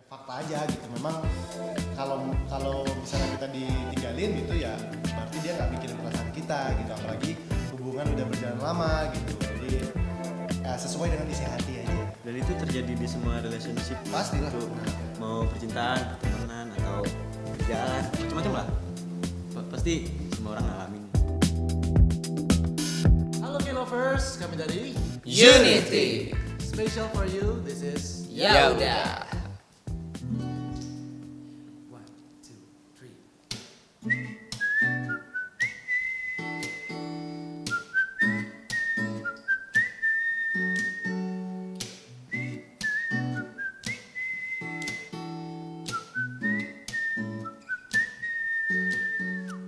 fakta aja gitu. Memang kalau misalnya kita ditinggalin gitu ya berarti dia nggak mikirin perasaan kita gitu, apalagi hubungan udah berjalan lama gitu. Jadi ya sesuai dengan isi hati aja. Dan itu terjadi di semua relationship. Pastilah. Itu, mau percintaan, pertemanan atau kerjaan, macam-macam lah. Pasti semua orang ngalamin. Halo K-Lovers, kami dari Unity. Special for you, this is Ya udah. 1, 2, 3.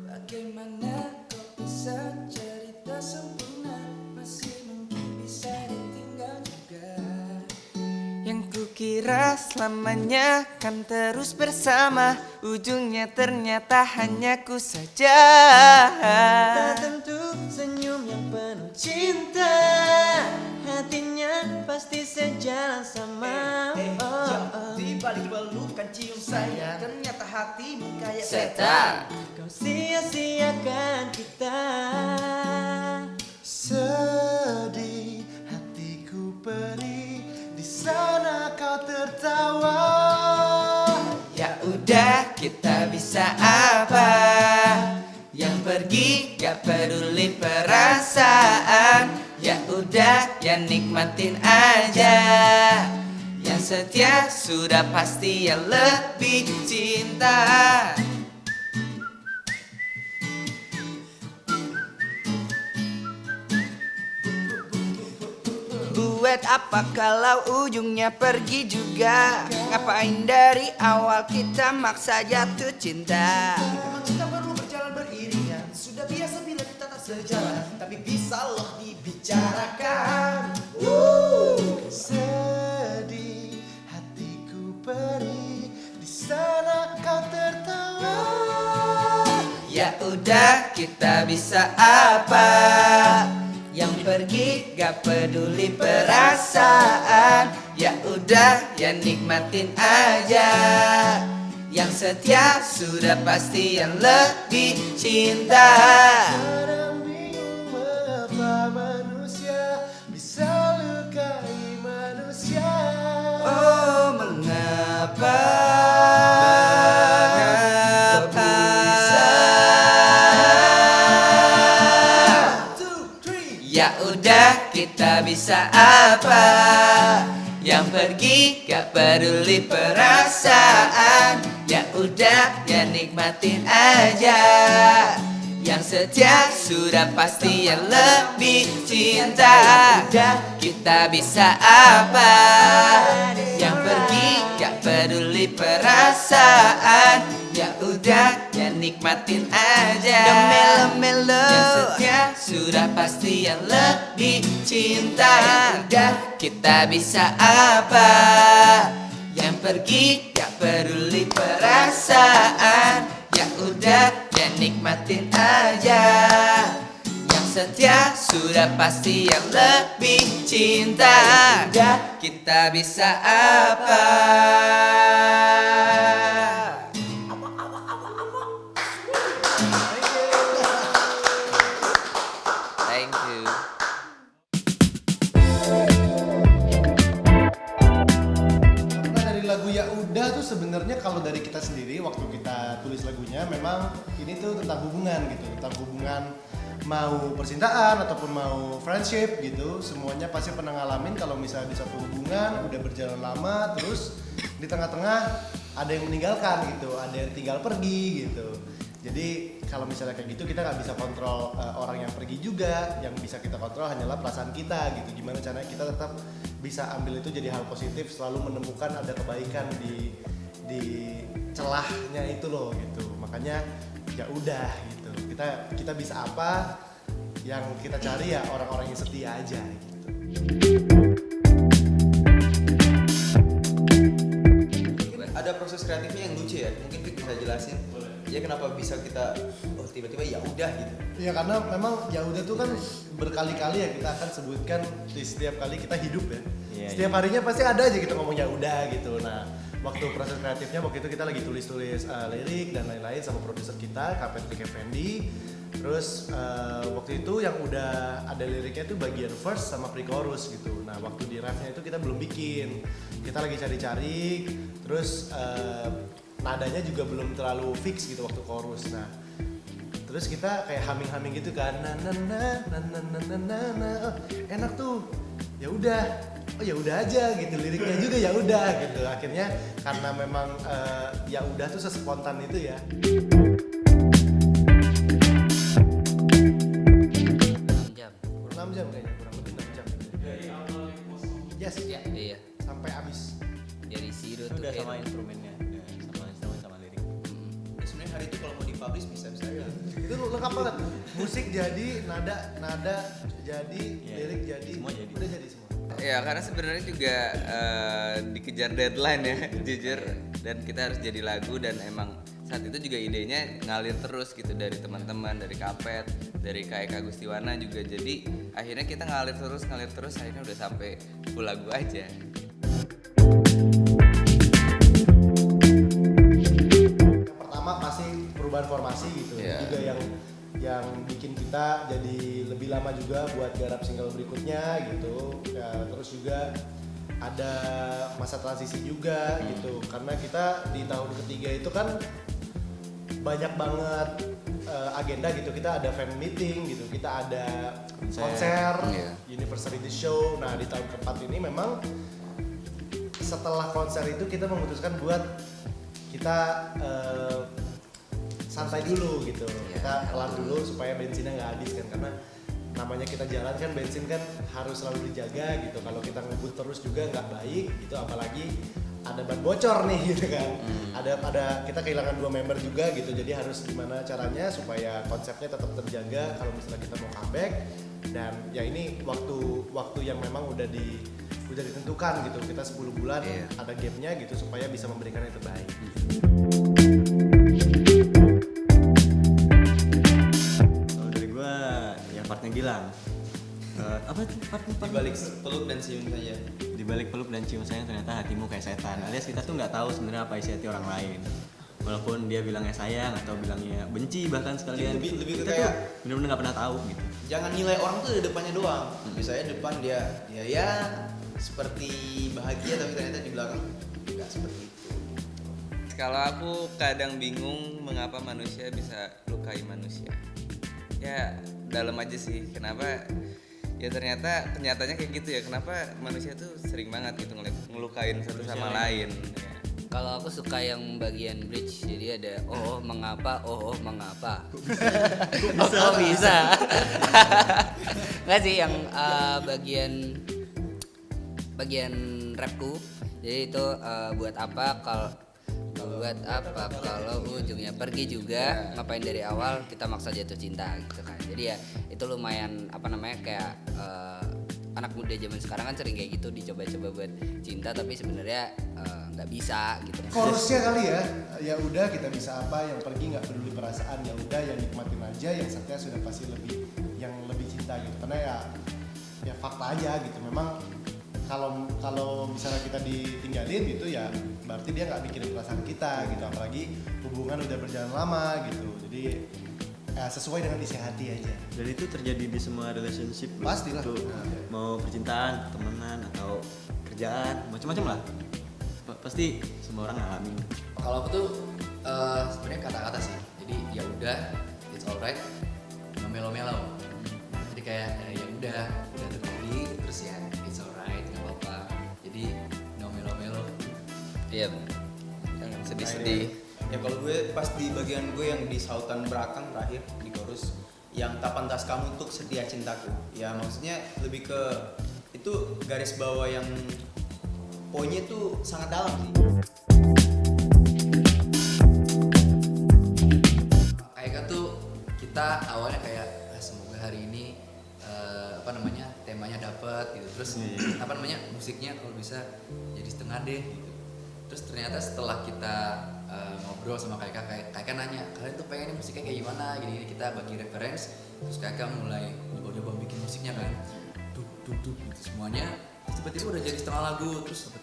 Bagaimana kau bisa cerita sempurna, masih mungkin bisa ditinggal juga. Yang kukira selamanya kan terus bersama, ujungnya ternyata hanya ku saja. Tak tentu senyum yang penuh cinta, hatinya pasti sejalan sama. Di balik pelukan cium sayang, ternyata hatimu kayak Setan. Kau sia-siakan kita. Sedih hatiku perih, di sana kau tertawa. Ya udah, kita bisa apa? Yang pergi gak peduli perasaan. Ya udah, ya nikmatin aja. Yang setia sudah pasti yang lebih cinta. Buat apa kalau ujungnya pergi juga? Ngapain dari awal kita maksa jatuh cinta? Memang kita perlu berjalan beriringan. Sudah biasa bila kita tak sejalan, tapi bisa loh dibicarakan. Sedih hatiku perih, di sana kau tertawa. Ya udah, kita bisa apa? Yang pergi gak peduli perasaan. Ya udah, ya nikmatin aja. Yang setia sudah pasti yang lebih cinta. Kadang bingung mengapa manusia bisa lukai manusia. Oh, mengapa? Ya udah, kita bisa apa? Yang pergi gak peduli perasaan. Ya udah, ya nikmatin aja. Yang setia sudah pasti yang lebih cinta. Udah, kita bisa apa? Yang pergi gak peduli perasaan. Ya udah, ya nikmatin aja. Yang setia sudah pasti yang lebih cinta. Udah, kita bisa apa? Yang pergi gak peduli perasaan. Ya udah, ya nikmatin aja. Yang setia sudah pasti yang lebih cinta. Udah, kita bisa apa? Thank you. Nah dari lagu Ya Udah tuh sebenarnya kalau dari kita sendiri waktu kita tulis lagunya memang ini tuh tentang hubungan gitu, tentang hubungan mau percintaan ataupun mau friendship gitu, semuanya pasti pernah ngalamin kalau misalnya di satu hubungan udah berjalan lama terus di tengah-tengah ada yang meninggalkan gitu, ada yang tinggal pergi gitu. Jadi kalau misalnya kayak gitu kita nggak bisa kontrol orang yang pergi juga, yang bisa kita kontrol hanyalah perasaan kita gitu. Gimana caranya kita tetap bisa ambil itu jadi hal positif, selalu menemukan ada kebaikan di celahnya itu loh gitu. Makanya ya udah gitu. Kita bisa apa, yang kita cari ya orang-orang yang setia aja gitu. Ada proses kreatifnya yang lucu ya, mungkin Fik bisa jelasin. Ya kenapa bisa kita tiba-tiba ya udah gitu. Ya karena memang ya udah tuh kan berkali-kali ya kita akan sebutkan di setiap kali kita hidup ya. Iya, Setiap harinya pasti ada aja kita ngomong ya udah gitu. Nah, waktu proses kreatifnya waktu itu kita lagi tulis-tulis lirik dan lain-lain sama produser kita Kapetrik Effendi. Terus waktu itu yang udah ada liriknya tuh bagian verse sama pre-chorus gitu. Nah waktu di refnya itu kita belum bikin, kita lagi cari-cari. Terus nadanya juga belum terlalu fix gitu waktu chorus. Nah terus kita kayak humming gitu kan, oh, enak tuh, ya udah, oh ya udah aja gitu, liriknya juga ya udah gitu. Akhirnya karena memang ya udah tuh sespontan itu ya. 6 jam. 6 jam kayaknya, kurang lebih 6 jam. Dari awal yang kosong. Yes. Ya, iya. Sampai habis. Dari zero Itu to udah sama hero. instrumennya, udah sama instrumen sama lirik. Ya, sebenarnya hari itu kalau mau dipublish bisa-bisa aja. Itu lengkap banget. Musik jadi, nada jadi, Iya. lirik jadi, Semua jadi. udah jadi semua. Ya karena sebenarnya juga dikejar deadline ya jujur, dan kita harus jadi lagu, dan emang saat itu juga idenya ngalir terus gitu dari teman-teman, dari Kapet, dari Eka Gustiwana juga. Jadi akhirnya kita ngalir terus akhirnya udah sampai full lagu aja. Yang pertama pasti perubahan formasi gitu. Iya. Juga yang bikin kita jadi lebih lama juga buat garap single berikutnya gitu. Ya, terus juga ada masa transisi juga gitu. Karena kita di tahun ketiga itu kan banyak banget agenda gitu. Kita ada fan meeting gitu, kita ada konser, Iya. University Show. Nah di tahun keempat ini memang setelah konser itu kita memutuskan buat kita santai dulu gitu. Kita kelar dulu supaya bensinnya nggak habis kan, karena namanya kita jalan kan bensin kan harus selalu dijaga gitu. Kalau kita ngebut terus juga nggak baik gitu, apalagi ada ban bocor nih gitu kan. Ada kita kehilangan 2 member juga gitu. Jadi harus gimana caranya supaya konsepnya tetap terjaga kalau misalnya kita mau comeback. Dan ya ini waktu yang memang udah ditentukan gitu. Kita 10 bulan ada gapnya gitu supaya bisa memberikan yang terbaik. Kalau dari gua yang partnya Gilang. Apa sih part? Di balik peluk dan senyum saja. Di balik peluk dan cium sayang ternyata hatimu kayak setan. Alias kita tuh nggak tahu sebenarnya apa isi hati orang lain. Walaupun dia bilangnya sayang atau bilangnya benci bahkan sekalian. Lebih ke kita kayak- tuh bener-bener nggak pernah tahu gitu. Jangan nilai orang tuh di depannya doang. Misalnya depan dia ya seperti bahagia, tapi ternyata di belakang nggak seperti itu. Kalau aku kadang bingung mengapa manusia bisa lukai manusia. Ya dalam aja sih, kenapa ya ternyata kenyataannya kayak gitu ya. Kenapa manusia tuh sering banget gitu ngelukain satu sama lain. Ya. Kalau aku suka yang bagian bridge, jadi ada oh mengapa, oh bisa. Nggak sih yang bagian rapku. Jadi itu buat apa kalau ujungnya pergi juga, ngapain dari awal kita maksa jatuh cinta gitu kan. Jadi ya itu lumayan kayak anak muda zaman sekarang kan sering kayak gitu, dicoba-coba buat cinta tapi sebenarnya nggak bisa gitu. Chorusnya kali ya udah kita bisa apa, yang pergi nggak peduli perasaan, ya udah yang nikmatin aja, yang setia sudah pasti lebih cinta gitu. Karena ya fakta aja gitu. Memang kalau misalnya kita ditinggalin gitu ya berarti dia nggak mikirin perasaan kita gitu, apalagi hubungan udah berjalan lama gitu. Jadi sesuai dengan isi hati aja. Dan itu terjadi di semua relationship. Pastilah. Tuh, mau percintaan, temenan atau kerjaan, macam-macam lah. Pasti semua orang ngalamin. Kalau aku tuh sebenarnya kata-kata sih. Jadi ya udah, it's alright, nggak melo-melo. Jadi kayak ya udah terjadi, terus ya it's alright, nggak apa-apa. Jadi no melo-melo. Iya benar. Jangan sedih-sedih. Ya kalau gue pas di bagian gue yang di sautan berakang terakhir di chorus yang tak pantas kamu untuk setia cintaku. Ya maksudnya lebih ke itu garis bawah yang poinnya tuh sangat dalam sih. Kayak tuh kita awalnya kayak semoga hari ini temanya dapet gitu. Terus musiknya kalau bisa jadi setengah deh gitu. Terus ternyata setelah kita ngobrol sama Kaika nanya, kalian tuh pengen musiknya kayak gimana? Gini kita bagi reference. Terus Kaika mulai coba bikin musiknya kan, duk gitu semuanya. Terus tiba-tiba udah jadi setengah lagu. Terus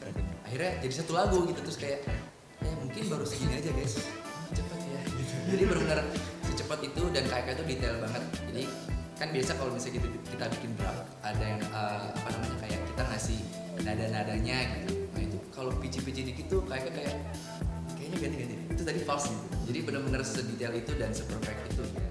akhirnya jadi satu lagu gitu. Terus kayak mungkin baru segini aja guys, cepet ya gitu. Jadi benar-benar secepat itu, dan kayak itu detail banget. Jadi kan biasa kalau misalnya kita bikin draft ada yang apa namanya, kayak kita ngasih nada-nadanya gitu. Nah itu kalau pitchy dikit tuh kayaknya ganti itu tadi false gitu. Jadi benar-benar sedetail itu dan seperfect itu gitu.